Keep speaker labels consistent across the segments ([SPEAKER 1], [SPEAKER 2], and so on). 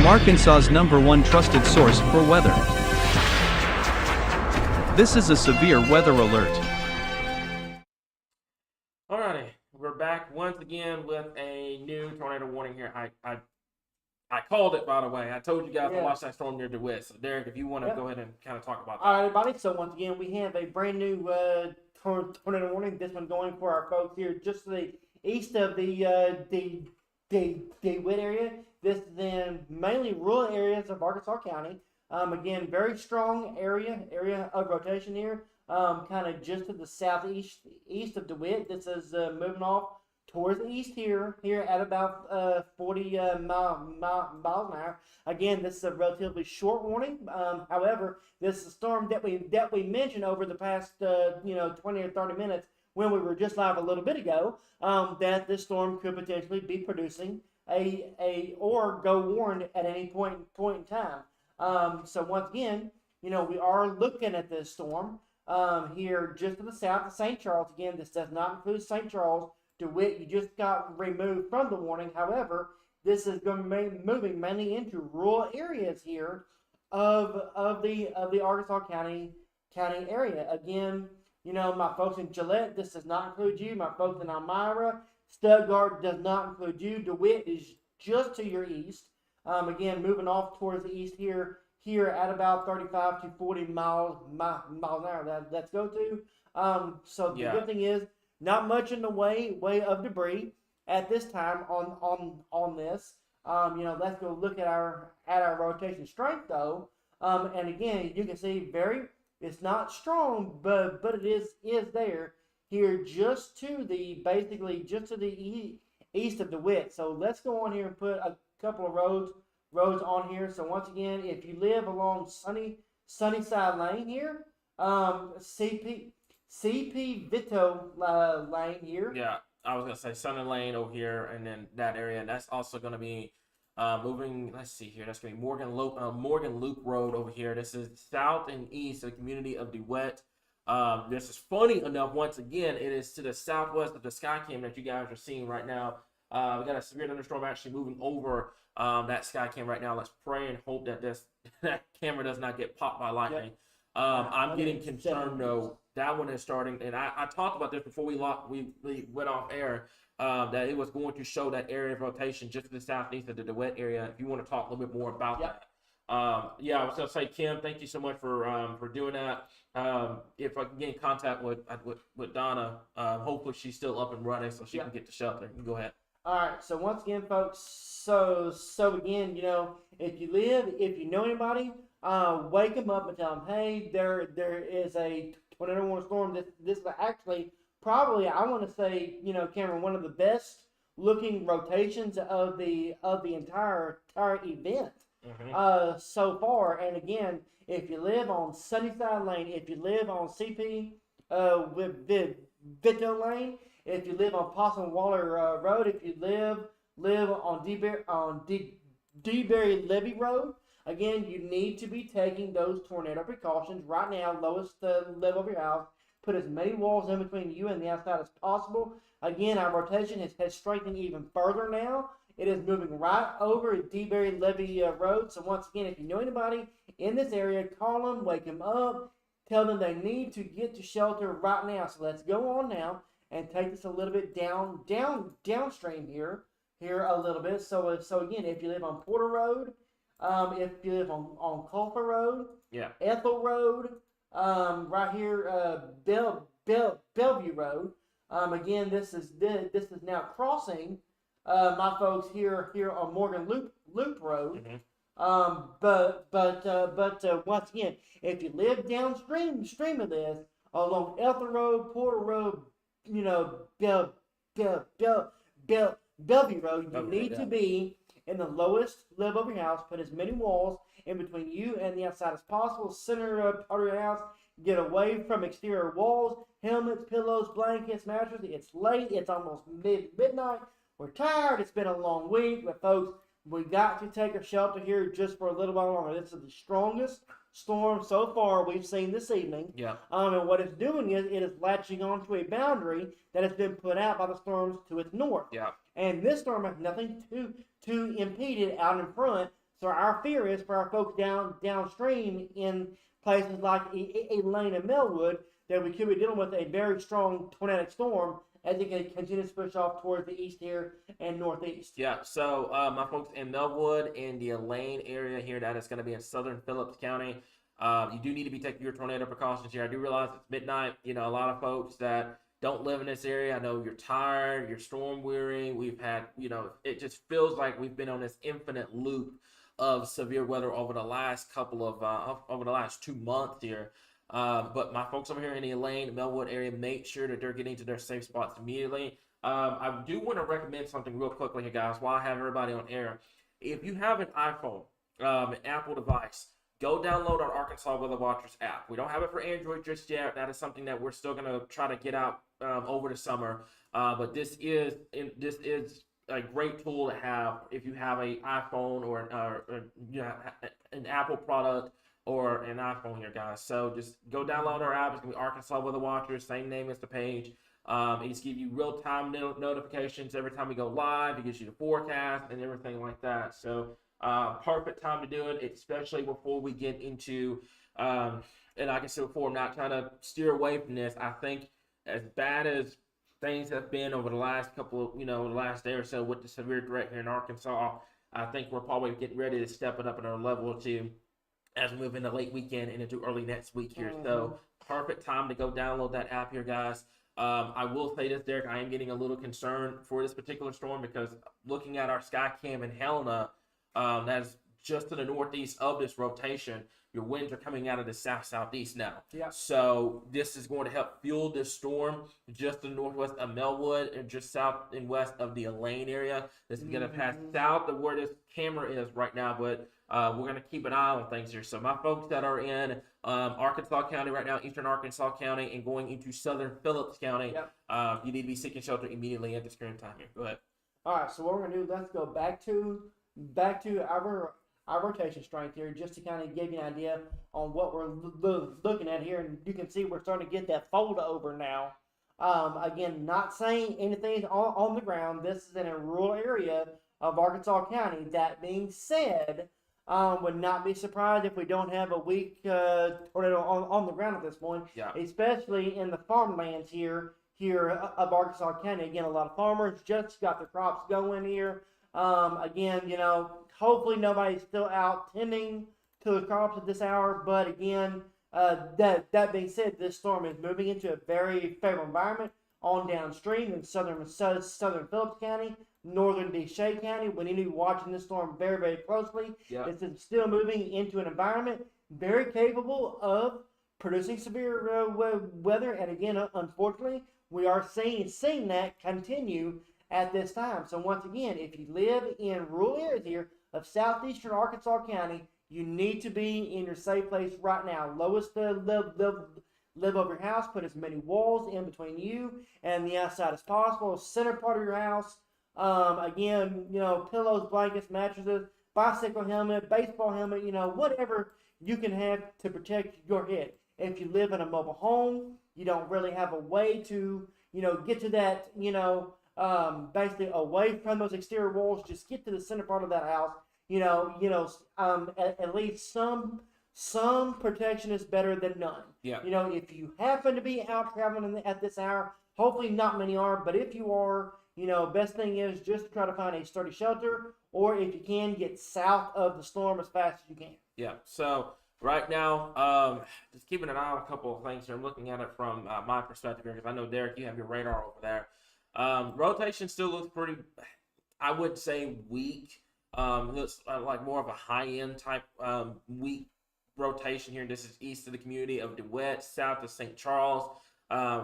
[SPEAKER 1] from Arkansas's #1 trusted source for weather. This is a severe weather alert.
[SPEAKER 2] Alrighty, we're back once again with a new tornado warning here. I called it, by the way. I told you guys to watch that storm near DeWitt. So Derek, if you want to go ahead and kind of talk about that.
[SPEAKER 3] All right, everybody. So once again, we have a brand new tornado warning. This one going for our folks here just to the east of the DeWitt area. This is in mainly rural areas of Arkansas County. Again, very strong area of rotation here. Kind of just to the east of DeWitt. This is moving off towards the east here at about 40 miles an hour. Again, this is a relatively short warning. However, this is a storm that we mentioned over the past 20 or 30 minutes when we were just live a little bit ago. That this storm could potentially be producing or go warned at any point in time. So once again, we are looking at this storm here just to the south of St. Charles. Again, this does not include St. Charles. DeWitt, you just got removed from the warning. However, this is going to be moving mainly into rural areas here of the Arkansas County area. Again, my folks in Gillette, this does not include you. My folks in Elmira, Stuttgart does not include you. DeWitt is just to your east. Again, moving off towards the east here at about 35 to 40 miles an hour. Let's go to. So the good thing is, not much in the way of debris at this time on this. Let's go look at our rotation strength though. And again, you can see it's not strong, but it is there here just to the east of DeWitt. So let's go on here and put a couple of roads on here. So once again, if you live along Sunnyside Lane here, CP Vito Lane here.
[SPEAKER 2] Yeah, I was going to say Sunny Lane over here and then that area. And that's also going to be moving, let's see here. That's going to be Morgan Loop Road over here. This is south and east of the community of DeWitt. This is funny enough, once again, it is to the southwest of the Skycam that you guys are seeing right now. We got a severe thunderstorm actually moving over that Skycam right now. Let's pray and hope that that camera does not get popped by lightning. I'm getting concerned though. That one is starting, and I talked about this before we went off air, that it was going to show that area of rotation just to the southeast of the DeWitt area. If you want to talk a little bit more about that. I was going to say, Kim, thank you so much for doing that. If I can get in contact with Donna, hopefully she's still up and running so she can get to shelter. You can go ahead.
[SPEAKER 3] All right. So once again, folks. So again, if you know anybody, wake them up and tell them, hey, there is a tornado warning storm. This is actually probably, I want to say, Cameron, one of the best looking rotations of the entire event so far. And again, if you live on Sunnyside Lane, if you live on CP with Vito Lane, if you live on Possum Waller Road, if you live on DeBerry Levy Road, again, you need to be taking those tornado precautions right now. Lowest level of your house. Put as many walls in between you and the outside as possible. Again, our rotation has strengthened even further now. It is moving right over DeBerry Levy Road. So once again, if you know anybody in this area, call them, wake them up, tell them they need to get to shelter right now. So let's go on now and take this a little bit downstream here a little bit. So again, if you live on Porter Road, if you live on Culper Road, Ethel Road, right here, Bellevue Road. Again, this is now crossing my folks here on Morgan Loop Road. But once again, if you live downstream of this, along Ethel Road, Porter Road, Bellevue Road, you need to be in the lowest level of your house. Put as many walls in between you and the outside as possible. Center part of your house. Get away from exterior walls, helmets, pillows, blankets, mattresses. It's late. It's almost midnight. We're tired. It's been a long week. But folks, we got to take a shelter here just for a little while longer. This is the strongest storm so far we've seen this evening. And what it's doing is it is latching onto a boundary that has been put out by the storms to its north. And this storm has nothing to impede it out in front. So our fear is for our folks downstream in places like Elaine and Melwood that we could be dealing with a very strong tornadic storm as it continues to push off towards the east here and northeast.
[SPEAKER 2] Yeah, so my folks in Melwood and the Elaine area here, that is going to be in southern Phillips County. You do need to be taking your tornado precautions here. I do realize it's midnight. You know, a lot of folks that don't live in this area, I know you're tired, you're storm weary. We've had, you know, it just feels like we've been on this infinite loop of severe weather over the last over the last 2 months here. But my folks over here in the Elaine, Melwood area, make sure that they're getting to their safe spots immediately. I do want to recommend something real quickly here, guys, while I have everybody on air. If you have an iPhone, an Apple device, go download our Arkansas Weather Watchers app. We don't have it for Android just yet. That is something that we're still going to try to get out over the summer. But this is a great tool to have if you have an iPhone or you know, an Apple product or an iPhone here, guys. So just go download our app. It's going to be Arkansas Weather Watchers, same name as the page. It just gives you real-time notifications every time we go live. It gives you the forecast and everything like that. So perfect time to do it, especially before we get into, and like I said before, I'm not trying to steer away from this. I think as bad as things have been over the last couple of, the last day or so with the severe threat here in Arkansas, I think we're probably getting ready to step it up another level or two as we move into late weekend and into early next week here. So perfect time to go download that app here, guys. I will say this, Derek, I am getting a little concerned for this particular storm because looking at our Skycam in Helena, that's just to the northeast of this rotation, your winds are coming out of the south-southeast now.
[SPEAKER 3] Yeah.
[SPEAKER 2] So this is going to help fuel this storm just to the northwest of Melwood and just south and west of the Elaine area. This is going to pass south of where this camera is right now, but we're going to keep an eye on things here. So my folks that are in Arkansas County right now, eastern Arkansas County, and going into southern Phillips County, you need to be seeking shelter immediately at this current time here. Go ahead.
[SPEAKER 3] All right, so what we're going to do, let's go back to our rotation strength here, just to kind of give you an idea on what we're looking at here. And you can see we're starting to get that fold over now. Again, not saying anything on the ground. This is in a rural area of Arkansas County. That being said, would not be surprised if we don't have a weak tornado on the ground at this point, especially in the farmlands here of Arkansas County. Again, a lot of farmers just got their crops going here. Again, hopefully nobody's still out tending to the crops at this hour. But again, that being said, this storm is moving into a very favorable environment on downstream in southern Phillips County, northern DeShay County. We need to be watching this storm very, very closely. This is still moving into an environment very capable of producing severe weather. And again, unfortunately, we are seeing that continue at this time. So once again, if you live in rural areas here of southeastern Arkansas County, you need to be in your safe place right now. Lowest live over your house. Put as many walls in between you and the outside as possible. Center part of your house. Again, pillows, blankets, mattresses, bicycle helmet, baseball helmet, whatever you can have to protect your head. If you live in a mobile home, you don't really have a way to, get to that, basically away from those exterior walls. Just get to the center part of that house. At least some protection is better than none. If you happen to be out traveling at this hour, hopefully not many are, but if you are, best thing is just try to find a sturdy shelter, or if you can, get south of the storm as fast as you can.
[SPEAKER 2] Yeah. So right now, just keeping an eye on a couple of things here. I'm looking at it from my perspective here because I know, Derek, you have your radar over there. Rotation still looks pretty, I would say, weak. Looks like more of a high-end type weak rotation here. This is east of the community of DeWitt, south of St. Charles,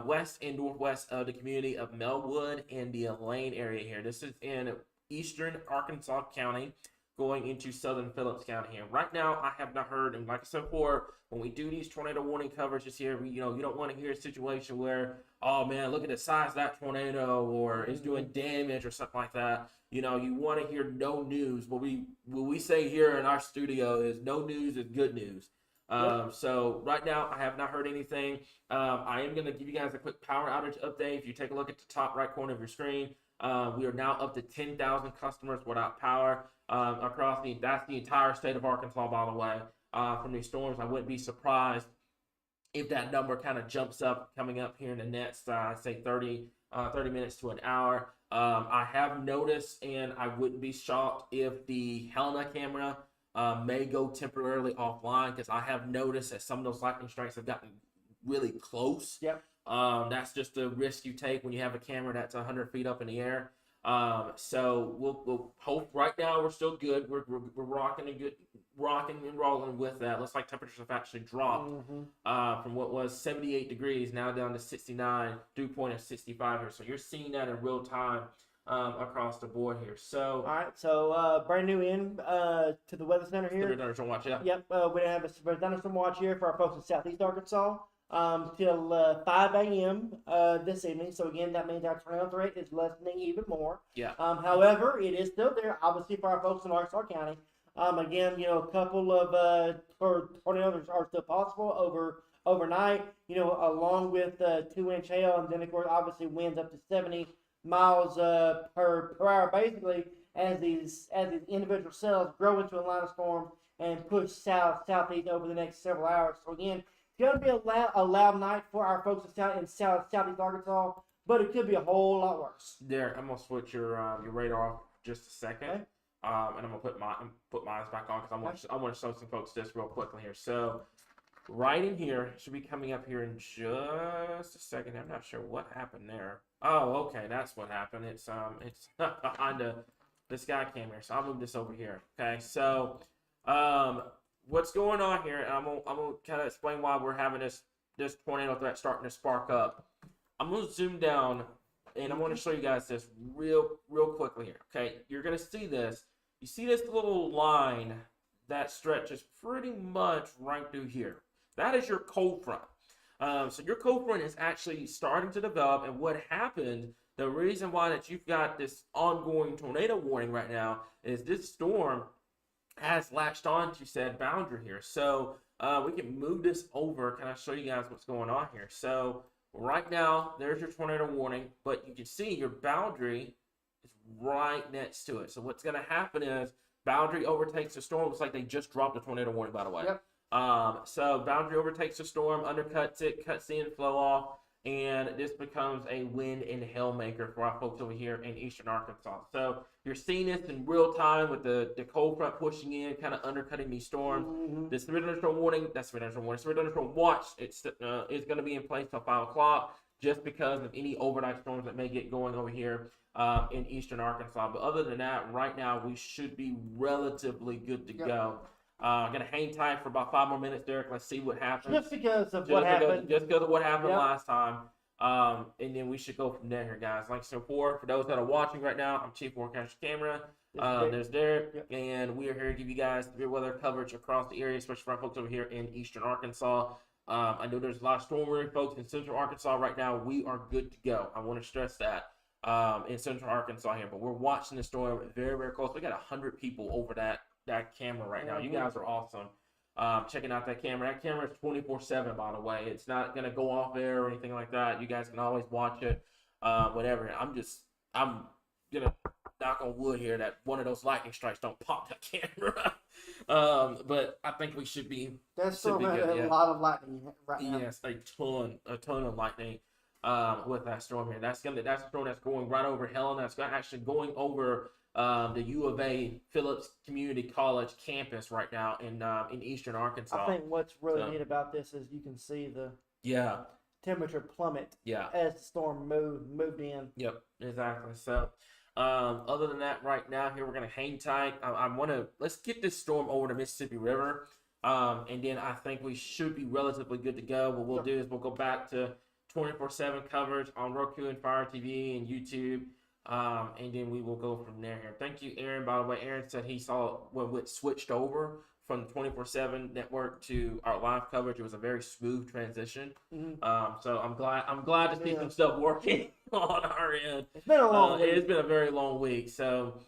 [SPEAKER 2] west and northwest of the community of Melwood and the Elaine area here. This is in eastern Arkansas County, going into southern Phillips County here. Right now, I have not heard, and like I said before, when we do these tornado warning coverages here, you don't want to hear a situation where, oh man, look at the size of that tornado, or it's doing damage or something like that. You want to hear no news. What we say here in our studio is no news is good news. So right now, I have not heard anything. I am going to give you guys a quick power outage update. If you take a look at the top right corner of your screen, we are now up to 10,000 customers without power. across that's the entire state of Arkansas, by the way, from these storms. I wouldn't be surprised if that number kind of jumps up coming up here in the next, say 30 minutes to an hour. I have noticed, and I wouldn't be shocked if the Helena camera may go temporarily offline, because I have noticed that some of those lightning strikes have gotten really close.
[SPEAKER 3] Yep.
[SPEAKER 2] That's just the risk you take when you have a camera that's 100 feet up in the air. So we'll hope. Right now we're still good. We're rocking and rolling with that. Looks like temperatures have actually dropped from what was 78 degrees now down to 69. Dew point of 65 here. So you're seeing that in real time across the board here. So
[SPEAKER 3] All right, so brand new in to the weather center here.
[SPEAKER 2] thunderstorm watch, yeah.
[SPEAKER 3] Yep, we have a thunderstorm watch here for our folks in Southeast Arkansas till 5 a.m. This evening. So again, that means our tornado threat is lessening even more.
[SPEAKER 2] Yeah.
[SPEAKER 3] However, it is still there, obviously, for our folks in Arkansas County. Again, a couple of tornadoes are still possible overnight. Along with 2-inch hail, and then of course, obviously, winds up to 70 miles per hour, basically, as these individual cells grow into a line of storm and push southeast over the next several hours. So again, it's going to be a loud night for our folks in southeast Arkansas, but it could be a whole lot worse.
[SPEAKER 2] There, I'm gonna switch your radar off just a second,
[SPEAKER 3] Okay.
[SPEAKER 2] and I'm gonna put mine back on because I want to show some folks this real quickly here. So, right in here should be coming up here in just a second. I'm not sure what happened there. Oh, okay, that's what happened. It's behind the sky cam here. So I'll move this over here. Okay, so what's going on here? And I'm gonna kind of explain why we're having this tornado threat starting to spark up. I'm gonna zoom down, and I'm gonna show you guys this real quickly here. Okay, you're gonna see this. You see this little line that stretches pretty much right through here. That is your cold front. So your cold front is actually starting to develop, and what happened, the reason why that you've got this ongoing tornado warning right now is this storm has latched on to said boundary here. So we can move this over. Can I show you guys what's going on here? So right now, there's your tornado warning, but you can see your boundary is right next to it. So what's going to happen is boundary overtakes the storm. Looks like they just dropped a tornado warning, by the way.
[SPEAKER 3] Yep.
[SPEAKER 2] So boundary overtakes the storm, undercuts it, cuts the inflow off, and this becomes a wind and hail maker for our folks over here in eastern Arkansas. So you're seeing this in real time with the cold front pushing in, kind of undercutting these storms. This severe thunderstorm warning, severe thunderstorm watch, is going to be in place till 5 o'clock, just because of any overnight storms that may get going over here in eastern Arkansas. But other than that, right now we should be relatively good to go. I'm going to hang tight for about 5 more minutes, Derek. Let's see what happens.
[SPEAKER 3] Just because of what happened.
[SPEAKER 2] Just because of what happened
[SPEAKER 3] Yep.
[SPEAKER 2] last time. And then we should go from there here, guys. Like I said before, for those that are watching right now, I'm Chief Forecaster Camera. There's Derek.
[SPEAKER 3] Yep.
[SPEAKER 2] And we are here to give you guys severe weather coverage across the area, especially for our folks over here in eastern Arkansas. I know there's a lot of storm warning folks in central Arkansas right now. We are good to go. I want to stress that. In central Arkansas here. But we're watching the storm very, very close. We got 100 people over that camera right now. You guys are awesome. Checking out that camera. That camera is 24/7, by the way. It's not gonna go off air or anything like that. You guys can always watch it. Whatever. I'm gonna knock on wood here that one of those lightning strikes don't pop that camera. But I think we should be.
[SPEAKER 3] That's
[SPEAKER 2] should
[SPEAKER 3] still
[SPEAKER 2] be good,
[SPEAKER 3] a
[SPEAKER 2] yeah.
[SPEAKER 3] lot of lightning right now.
[SPEAKER 2] Yes, a ton of lightning with that storm here. That's a storm that's going right over Helena. That's actually going over the U of A Phillips Community College campus right now in eastern Arkansas.
[SPEAKER 3] I think what's really neat about this is you can see the temperature plummet as the storm moved in.
[SPEAKER 2] Yep, exactly. So other than that, right now here we're gonna hang tight. Let's get this storm over the Mississippi River, and then I think we should be relatively good to go. What we'll do is we'll go back to 24/7 coverage on Roku and Fire TV and YouTube. And then we will go from there here. Thank you, Aaron. By the way, Aaron said he saw when it switched over from the 24/7 network to our live coverage. It was a very smooth transition. So I'm glad to see some stuff working on our end.
[SPEAKER 3] It's been a long week.
[SPEAKER 2] It's been a very long week. So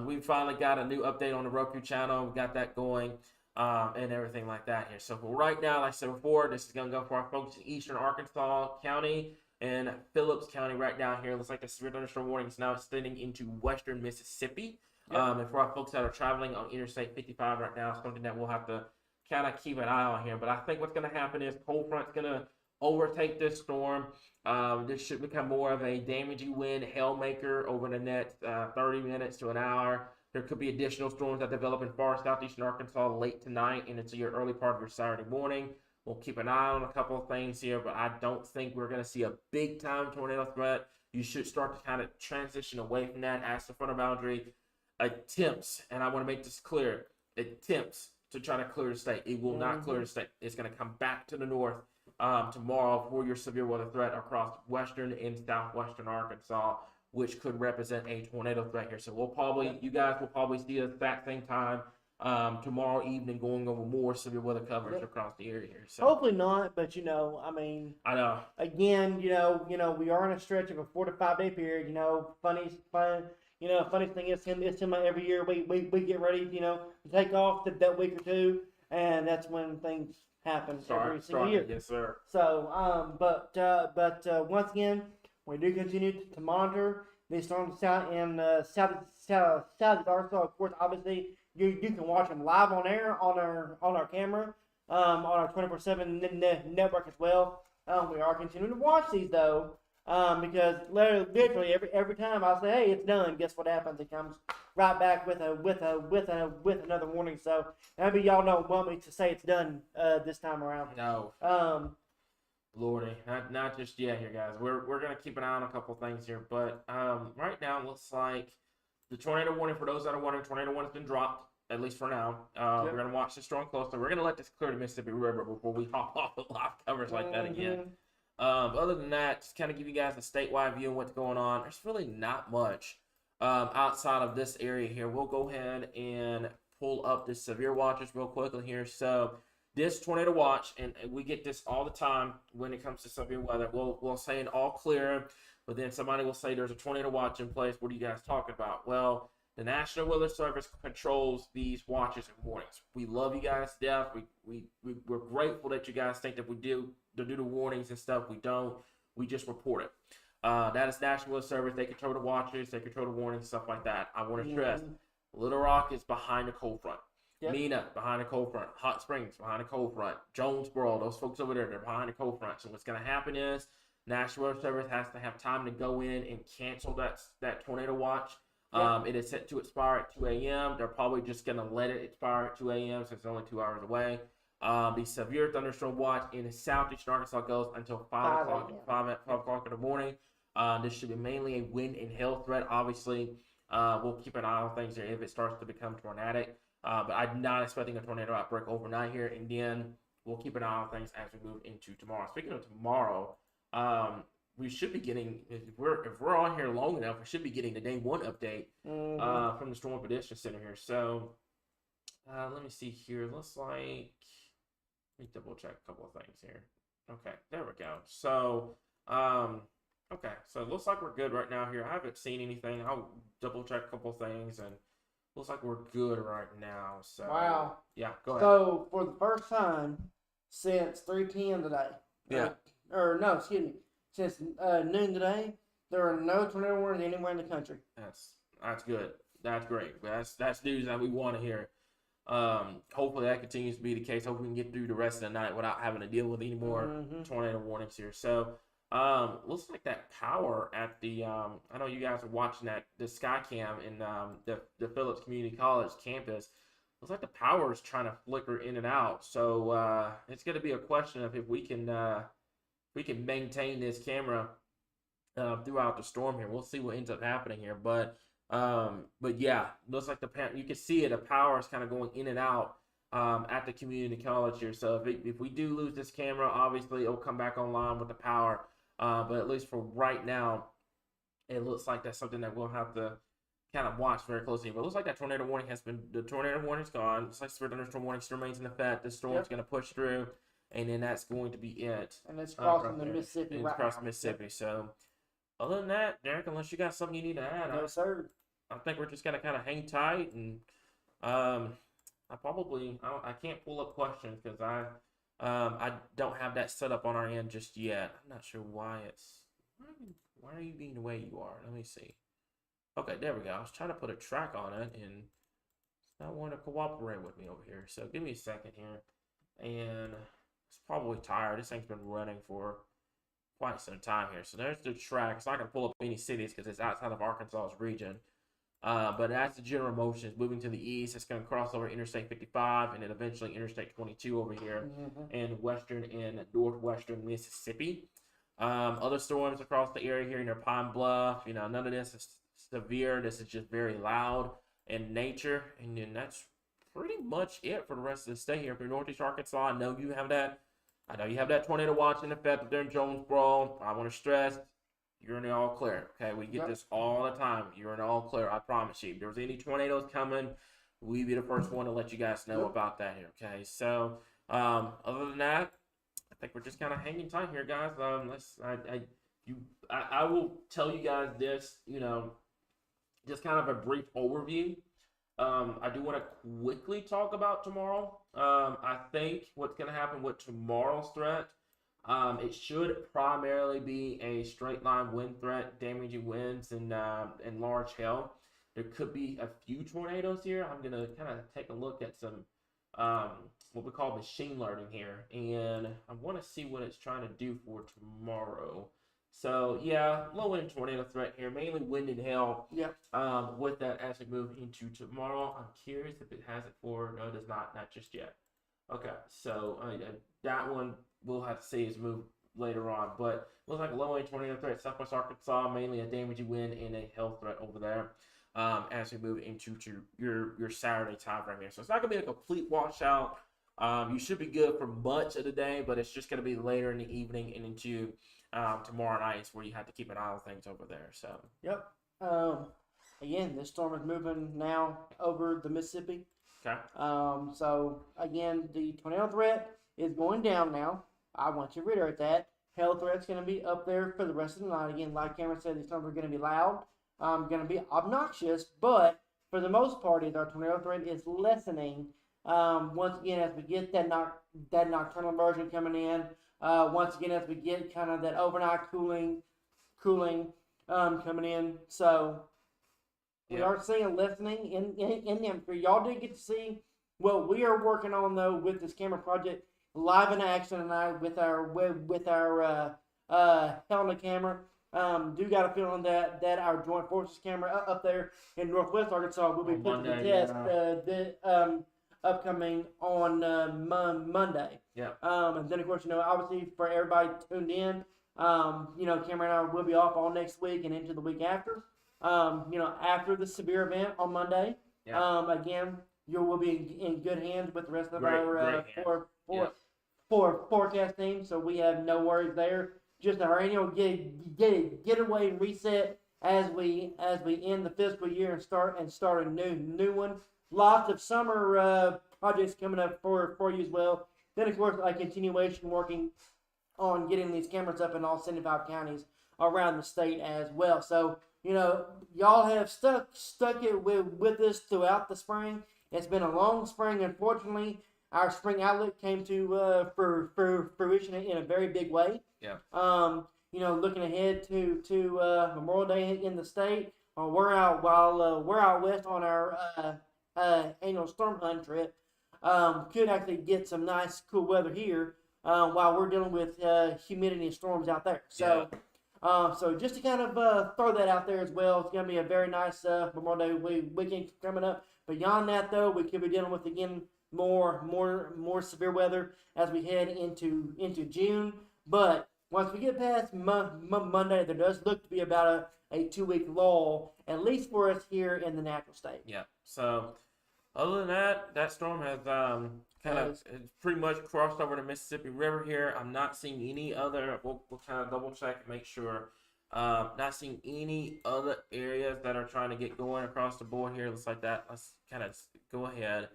[SPEAKER 2] we finally got a new update on the Roku channel. We got that going. And everything like that here. So for right now, like I said before, this is going to go for our folks in eastern Arkansas County and Phillips County right down here. Looks like the severe thunderstorm warning is now extending into western Mississippi.
[SPEAKER 3] Yep.
[SPEAKER 2] And for our folks that are traveling on Interstate 55 right now, something that we'll have to kind of keep an eye on here. But I think what's going to happen is cold front's going to overtake this storm. This should become more of a damaging wind hailmaker over the next 30 minutes to an hour. There could be additional storms that develop in far southeastern Arkansas late tonight and into your early part of your Saturday morning. We'll keep an eye on a couple of things here, but I don't think we're going to see a big-time tornado threat. You should start to kind of transition away from that as the frontal boundary attempts, and I want to make this clear, attempts to try to clear the state. It will not clear the state. It's going to come back to the north tomorrow for your severe weather threat across western and southwestern Arkansas, which could represent a tornado threat here. So we'll probably, you guys will probably see us at that same time tomorrow evening going over more severe weather coverage across the area here. So
[SPEAKER 3] Hopefully not, but I mean,
[SPEAKER 2] I know.
[SPEAKER 3] again, we are in a stretch of a 4 to 5 day period. Funny thing is, it's in every year we get ready, to take off that week or two, and that's when things happen every single year.
[SPEAKER 2] Yes, sir.
[SPEAKER 3] So, once again, we do continue to monitor these storms south and southeast Arkansas. Of course, obviously, you can watch them live on air on our camera, on our 24/7 network as well. We are continuing to watch these though, because literally every time I say, "Hey, it's done," guess what happens? It comes right back with another warning. So maybe y'all don't want me to say it's done this time around.
[SPEAKER 2] No. Lordy, not just yet here, guys. We're gonna keep an eye on a couple things here, but right now it looks like the tornado warning, for those that are wondering, tornado warning has been dropped, at least for now. We're gonna watch this storm closely. We're gonna let this clear the Mississippi River before we hop off the live coverage like that again. Other than that, just kind of give you guys a statewide view of what's going on. There's really not much outside of this area here. We'll go ahead and pull up the severe watches real quickly here. So this tornado watch, and we get this all the time when it comes to severe weather. We'll say an all clear, but then somebody will say there's a tornado watch in place. What are you guys talking about? Well, the National Weather Service controls these watches and warnings. We love you guys to death. We're grateful that you guys think that we do the warnings and stuff. We don't. We just report it. That is National Weather Service. They control the watches. They control the warnings, stuff like that. I want to stress, Little Rock is behind the cold front. Yep. Nina, behind the cold front. Hot Springs, behind the cold front. Jonesboro, those folks over there, they're behind the cold front. So what's going to happen is National Weather Service has to have time to go in and cancel that tornado watch. Yep. It is set to expire at 2 a.m. They're probably just going to let it expire at 2 a.m. since it's only 2 hours away. The severe thunderstorm watch in southeastern Arkansas goes until 5 o'clock in the morning. This should be mainly a wind and hail threat. Obviously, we'll keep an eye on things here if it starts to become tornadic. But I'm not expecting a tornado outbreak overnight here, and then we'll keep an eye on things as we move into tomorrow. Speaking of tomorrow, we should be getting, if we're on here long enough, we should be getting the day one update from the Storm Prediction Center here. So let me see here. Looks like, let me double check a couple of things here. Okay, there we go. So okay, so it looks like we're good right now here. I haven't seen anything. I'll double check a couple of things, and looks like we're good right now. So
[SPEAKER 3] wow.
[SPEAKER 2] Yeah, go ahead.
[SPEAKER 3] So for the first time since 3 p.m. today. Since noon today, there are no tornado warnings anywhere in the country.
[SPEAKER 2] That's good. That's great. That's news that we want to hear. Hopefully that continues to be the case. Hopefully we can get through the rest of the night without having to deal with any more tornado warnings here. So looks like that power at the I know you guys are watching the Skycam in the Phillips Community College campus. Looks like the power is trying to flicker in and out. So it's going to be a question of if we can maintain this camera throughout the storm here. We'll see what ends up happening here. But yeah, looks like you can see it. The power is kind of going in and out at the community college here. So if we do lose this camera, obviously it'll come back online with the power. But at least for right now, it looks like that's something that we'll have to kind of watch very closely. But it looks like that tornado warning the tornado warning's gone. It's like severe thunderstorm warning still remains in effect. The storm's going to push through, and then that's going to be it.
[SPEAKER 3] And it's crossing the Mississippi.
[SPEAKER 2] It's crossing Mississippi. So other than that, Derek, unless you got something you need to add,
[SPEAKER 3] no, sir.
[SPEAKER 2] I think we're just gonna kind of hang tight, and I can't pull up questions because I don't have that set up on our end just yet. I'm not sure why are you being the way you are? Let me see. Okay, there we go. I was trying to put a track on it, and it's not wanting to cooperate with me over here. So give me a second here. And it's probably tired. This thing's been running for quite some time here. So there's the track. It's not going to pull up any cities because it's outside of Arkansas's region. But that's the general motion. It's moving to the east. It's going to cross over Interstate 55 and then eventually Interstate 22 over here in western and northwestern Mississippi. Other storms across the area here near Pine Bluff. None of this is severe. This is just very loud in nature. And then that's pretty much it for the rest of the state here. If you're Northeast Arkansas, I know you have that tornado watch in effect up there in Jonesboro. I want to stress, you're in the all clear. Okay, we get this all the time. You're in the all clear. I promise you. If there's any tornadoes coming, we'd be the first one to let you guys know about that here. Okay, so other than that, I think we're just kind of hanging tight here, guys. I will tell you guys this. Just kind of a brief overview. I do want to quickly talk about tomorrow. I think what's going to happen with tomorrow's threat, it should primarily be a straight line wind threat, damaging winds and large hail. There could be a few tornadoes here. I'm going to kind of take a look at some what we call machine learning here, and I want to see what it's trying to do for tomorrow. So yeah, low wind tornado threat here, mainly wind and hail.
[SPEAKER 3] Yep.
[SPEAKER 2] With that as we move into tomorrow, I'm curious if it has it for. No, it does not just yet. Okay, so that one we'll have to see as we move later on. But looks like a low wind tornado threat, Southwest Arkansas, mainly a damaging wind and a hail threat over there. As we move into your Saturday time frame here, so it's not gonna be a complete washout. You should be good for much of the day, but it's just gonna be later in the evening and into tomorrow night where you have to keep an eye on things over there. So
[SPEAKER 3] Yep. Again, this storm is moving now over the Mississippi.
[SPEAKER 2] okay.
[SPEAKER 3] So again, the tornado threat is going down now. I want to reiterate that. Hail threat's going to be up there for the rest of the night. Again, like Cameron said, these storms are going to be loud, going to be obnoxious, but for the most part, our tornado threat is lessening. Once again, as we get that nocturnal version coming in, once again, as we get kind of that overnight cooling coming in, so we are seeing a lessening in them. Y'all did get to see what we are working on though with this camera project live in action tonight with our Helena camera. Do got a feeling that our Joint Forces camera up there in Northwest Arkansas will be put to the test upcoming on Monday.
[SPEAKER 2] Yeah.
[SPEAKER 3] And then of course, obviously for everybody tuned in, Cameron and I will be off all next week and into the week after. After the severe event on Monday.
[SPEAKER 2] Yeah.
[SPEAKER 3] Again, you will be in good hands with the rest of
[SPEAKER 2] Great
[SPEAKER 3] our forecast team, so we have no worries there. Just our annual get away and reset as we end the fiscal year and start a new one. Lots of summer projects coming up for you as well. Then of course a continuation working on getting these cameras up in all 75 counties around the state as well. So y'all have stuck it with us throughout the spring. It's been a long spring. Unfortunately, our spring outlook came to fruition in a very big way.
[SPEAKER 2] Yeah.
[SPEAKER 3] Looking ahead to Memorial Day in the state, we're out west on our annual storm hunt trip. Could actually get some nice cool weather here while we're dealing with humidity and storms out there. So.
[SPEAKER 2] Yeah.
[SPEAKER 3] So just to kind of throw that out there as well, it's going to be a very nice Memorial Day weekend coming up. Beyond that, though, we could be dealing with again more severe weather as we head into June. But once we get past Monday, there does look to be about a 2-week lull, at least for us here in the natural state.
[SPEAKER 2] Yeah. So other than that storm has it's pretty much crossed over the Mississippi River here. I'm not seeing any other. We'll kind of double check and make sure. Not seeing any other areas that are trying to get going across the board here. Looks like that. Let's kind of go ahead.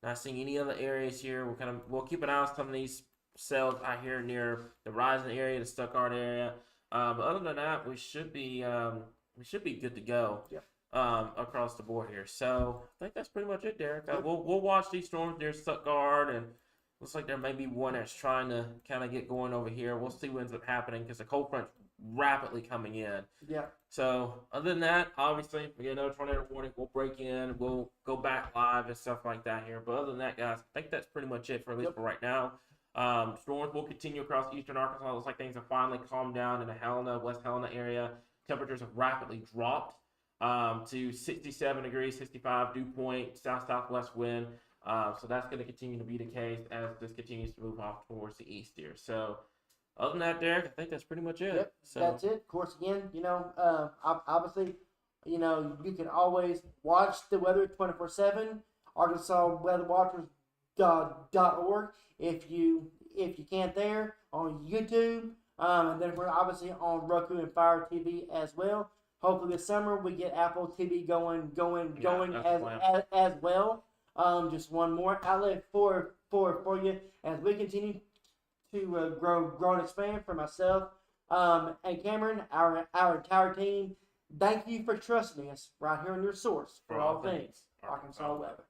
[SPEAKER 2] Not seeing any other areas here. We'll keep an eye on some of these cells out here near the Rising area, the Stuttgart area. But other than that, we should be good to go.
[SPEAKER 3] Yeah.
[SPEAKER 2] Across the board here. So I think that's pretty much it, Derek. We'll watch these storms near Stuttgart, and looks like there may be one that's trying to kind of get going over here. We'll see what ends up happening because the cold front rapidly coming in.
[SPEAKER 3] Yeah.
[SPEAKER 2] So other than that, obviously we get another tornado warning. We'll break in. We'll go back live and stuff like that here. But other than that, guys, I think that's pretty much it for at least for right now. Storms will continue across eastern Arkansas. It looks like things have finally calmed down in the Helena, West Helena area. Temperatures have rapidly dropped to 67 degrees, 65 dew point, south-southwest wind. So that's going to continue to be the case as this continues to move off towards the east here. So other than that, Derek, I think that's pretty much it.
[SPEAKER 3] Yep,
[SPEAKER 2] So
[SPEAKER 3] that's it. Of course, again, obviously, you can always watch the weather 24/7. ArkansasWeatherWatchers.org if you can't there on YouTube, and then we're obviously on Roku and Fire TV as well. Hopefully this summer we get Apple TV going as well. Just one more outlet for you as we continue to grow and expand for myself and Cameron, our entire team. Thank you for trusting us right here on your source for all things Arkansas weather.